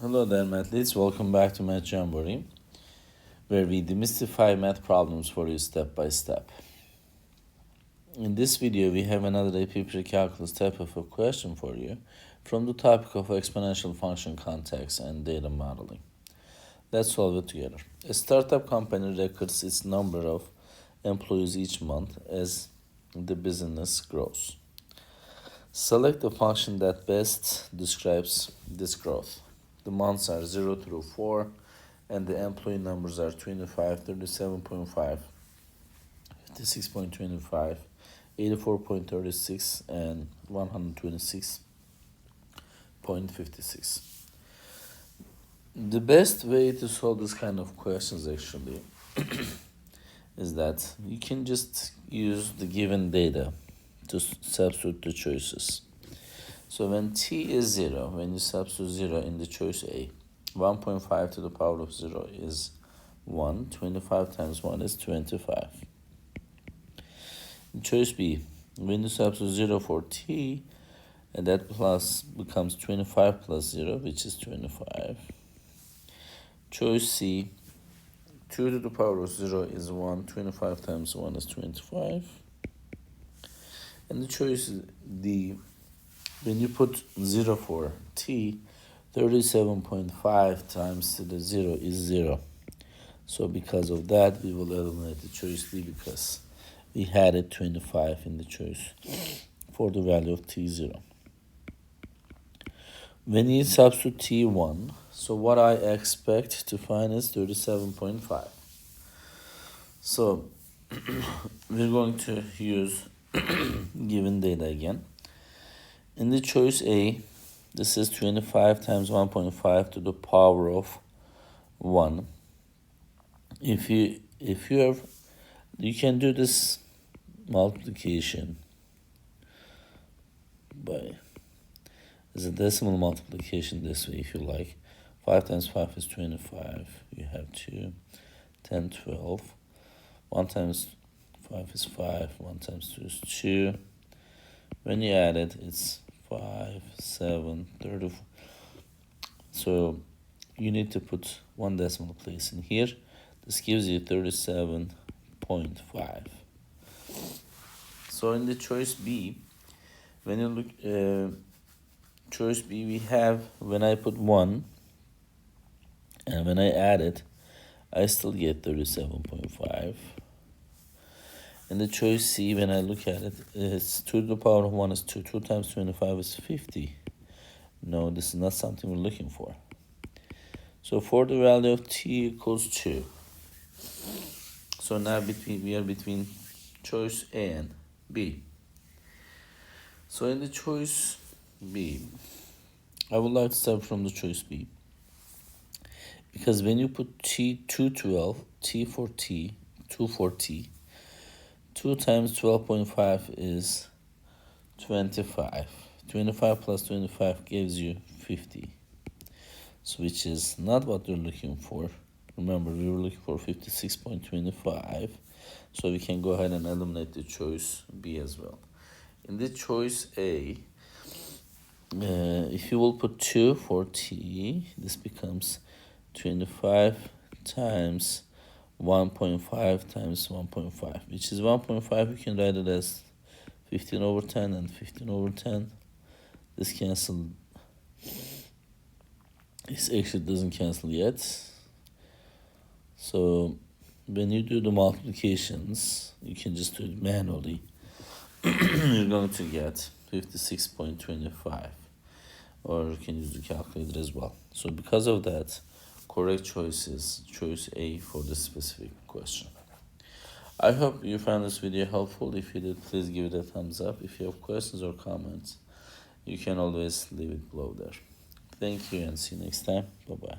Hello there, mathletes. Welcome back to Math Jamboree, where we demystify math problems for you step by step. In this video, we have another AP Precalculus type of a question for you from the topic of exponential function context and data modeling. Let's solve it together. A startup company records its number of employees each month as the business grows. Select the function that best describes this growth. The months are 0 through 4, and the employee numbers are 25, 37.5, 56.25, 84.36, and 126.56. The best way to solve this kind of questions actually is that you can just use the given data to substitute the choices. So when t is 0, when you substitute 0 in the choice A, 1.5 to the power of 0 is 1. 25 times 1 is 25. In choice B, when you substitute 0 for t, and that plus becomes 25 plus 0, which is 25. Choice C, 2 to the power of 0 is 1. 25 times 1 is 25. And the choice D, when you put 0 for t, 37.5 times to the 0 is 0. So because of that, we will eliminate the choice D because we had it 25 in the choice for the value of t0. When you substitute t1, so what I expect to find is 37.5. So we're going to use given data again. In the choice A, this is 25 times 1.5 to the power of 1. If you can do this multiplication by as a decimal multiplication this way if you like. 5 times 5 is 25. You have 2, 10, 12. 1 times 5 is 5. 1 times 2 is 2. When you add it, it's 5, 7, 34. So you need to put one decimal place in here. This gives you 37.5. So in the choice B, when you look, choice B, we have when I put 1 and when I add it, I still get 37.5. In the choice C, when I look at it, it's 2 to the power of 1 is 2. 2 times 25 is 50. No, this is not something we're looking for. So for the value of t equals 2. So now we are between choice A and B. So in the choice B, I would like to start from the choice B. Because when you put t 212, t for t, 2 for t, 2 times 12.5 is 25. 25 plus 25 gives you 50. So which is not what we're looking for. Remember, we were looking for 56.25. So we can go ahead and eliminate the choice B as well. In the choice A, if you will put 2 for t, this becomes 25 times 1.5 times 1.5, which is 1.5. You can write it as 15 over 10 and 15 over 10. This cancel. This actually doesn't cancel yet. So when you do the multiplications, you can just do it manually. You're going to get 56.25, or you can use the calculator as well. So because of that, correct choice is choice A for this specific question. I hope you found this video helpful. If you did, please give it a thumbs up. If you have questions or comments, you can always leave it below there. Thank you and see you next time. Bye-bye.